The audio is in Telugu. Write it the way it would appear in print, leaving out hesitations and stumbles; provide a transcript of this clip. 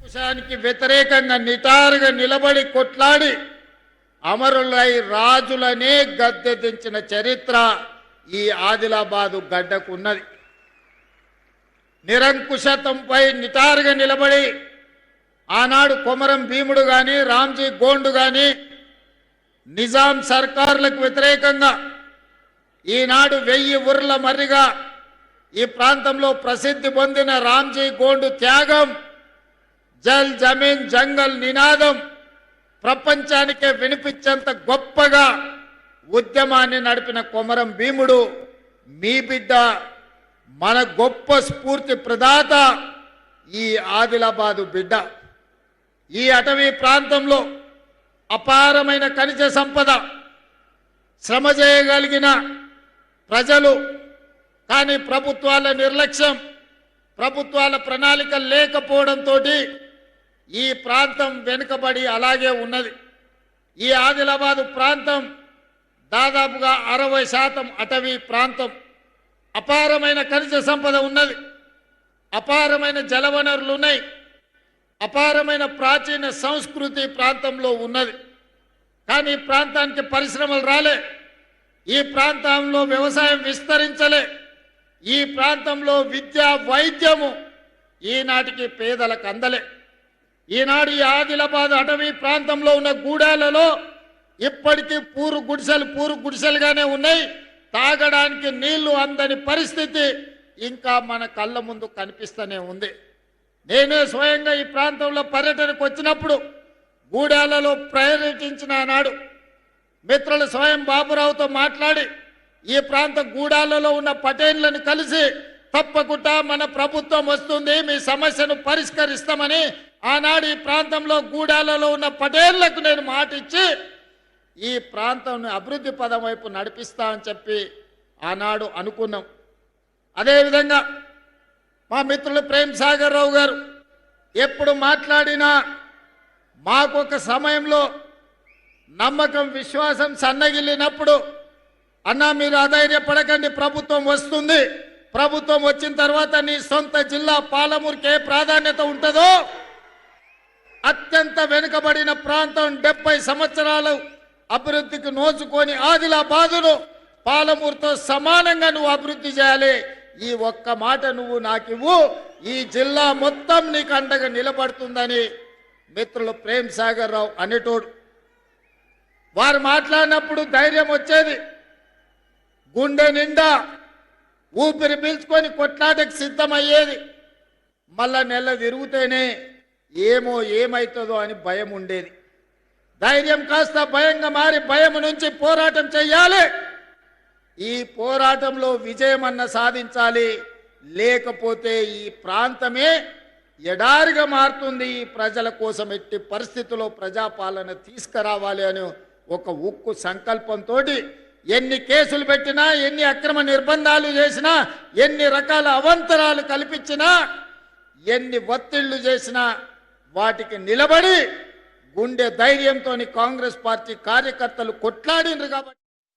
నిరంకుశానికి వ్యతిరేకంగా నిటారుగా నిలబడి కొట్లాడి అమరులై రాజులనే గద్దె దించిన చరిత్ర ఈ ఆదిలాబాదు గడ్డకు ఉన్నది. నిరంకుశత్వంపై నిటారుగా నిలబడి ఆనాడు కొమరం భీముడు గాని రామ్జీ గోండు గాని నిజాం సర్కారులకు వ్యతిరేకంగా ఈనాడు 1000 ఊర్ల మర్రిగా ఈ ప్రాంతంలో ప్రసిద్ధి పొందిన రామ్జీ గోండు త్యాగం, జల్ జమీన్ జంగల్ నినాదం ప్రపంచానికే వినిపించేంత గొప్పగా ఉద్యమాన్ని నడిపిన కొమరం భీముడు మీ బిడ్డ, మన గొప్ప స్ఫూర్తి ప్రదాత ఈ ఆదిలాబాదు బిడ్డ. ఈ అటవీ ప్రాంతంలో అపారమైన ఖనిజ సంపద, శ్రమ చేయగలిగిన ప్రజలు, కానీ ప్రభుత్వాల నిర్లక్ష్యం, ప్రభుత్వాల ప్రణాళిక లేకపోవడంతో ఈ ప్రాంతం వెనుకబడి అలాగే ఉన్నది. ఈ ఆదిలాబాదు ప్రాంతం దాదాపుగా 60% అటవీ ప్రాంతం. అపారమైన ఖనిజ సంపద ఉన్నది, అపారమైన జలవనరులు ఉన్నాయి, అపారమైన ప్రాచీన సంస్కృతి ప్రాంతంలో ఉన్నది. కానీ ఈ ప్రాంతానికి పరిశ్రమలు రాలే, ఈ ప్రాంతంలో వ్యవసాయం విస్తరించలే, ఈ ప్రాంతంలో విద్య వైద్యము ఈనాటికి పేదలకు అందలే. ఈనాడు ఈ ఆదిలాబాద్ అటవీ ప్రాంతంలో ఉన్న గూడాలలో ఇప్పటికీ పూరు గుడిసెలుగానే ఉన్నాయి. తాగడానికి నీళ్లు అందని పరిస్థితి ఇంకా మన కళ్ళ ముందు కనిపిస్తూనే ఉంది. నేనే స్వయంగా ఈ ప్రాంతంలో పర్యటనకు వచ్చినప్పుడు గూడాలలో పర్యటించిన నాడు మిత్రులు స్వయం బాబురావుతో మాట్లాడి ఈ ప్రాంత గూడాలలో ఉన్న పటేళ్లను కలిసి తప్పకుండా మన ప్రభుత్వం వస్తుంది, మీ సమస్యను పరిష్కరిస్తామని ఆనాడు ఈ ప్రాంతంలో గూడాలలో ఉన్న పటేళ్లకు నేను మాట ఇచ్చి ఈ ప్రాంతాన్ని అభివృద్ధి పదం వైపు నడిపిస్తా అని చెప్పి ఆనాడు అనుకున్నాం. అదేవిధంగా మా మిత్రులు ప్రేమ్ సాగర్ రావు గారు ఎప్పుడు మాట్లాడినా మాకొక సమయంలో నమ్మకం విశ్వాసం సన్నగిల్లినప్పుడు, అన్నా మీరు అధైర్యపడకండి, ప్రభుత్వం వస్తుంది, ప్రభుత్వం వచ్చిన తర్వాత నీ సొంత జిల్లా పాలమూరుకి ఏ ప్రాధాన్యత ఉంటుందో, అత్యంత వెనుకబడిన ప్రాంతం 70 సంవత్సరాలు అభివృద్ధికి నోచుకొని ఆదిలాబాదును పాలమూరుతో సమానంగా నువ్వు అభివృద్ధి చేయాలి, ఈ ఒక్క మాట నువ్వు నాకు ఇవ్వు, ఈ జిల్లా మొత్తం నీకు అండగా నిలబడుతుందని మిత్రులు ప్రేమ్ సాగర్ రావు అనేటోడు. వారు మాట్లాడినప్పుడు ధైర్యం వచ్చేది, గుండె నిండా ఊపిరి పీల్చుకొని కొట్లాటకు సిద్ధమయ్యేది. మళ్ళా నెల తిరుగుతేనే ఏమవుతుందో అని భయం ఉండేది. ధైర్యం కాస్త భయంగా మారి భయం నుంచి పోరాటం చెయ్యాలి, ఈ పోరాటంలో విజయమన్న సాధించాలి, లేకపోతే ఈ ప్రాంతమే ఎడారిగా మారుతుంది. ఈ ప్రజల కోసం ఎట్టి పరిస్థితుల్లో ప్రజాపాలన తీసుకురావాలి అని ఒక ఉక్కు సంకల్పంతో ఎన్ని కేసులు పెట్టినా, ఎన్ని అక్రమ నిర్బంధాలు చేసినా, ఎన్ని రకాల అవంతరాలు కల్పించినా, ఎన్ని ఒత్తిళ్లు చేసినా వాటికి నిలబడి గుండె ధైర్యంతో కాంగ్రెస్ పార్టీ కార్యకర్తలు కొట్లాడినరు కాబట్టి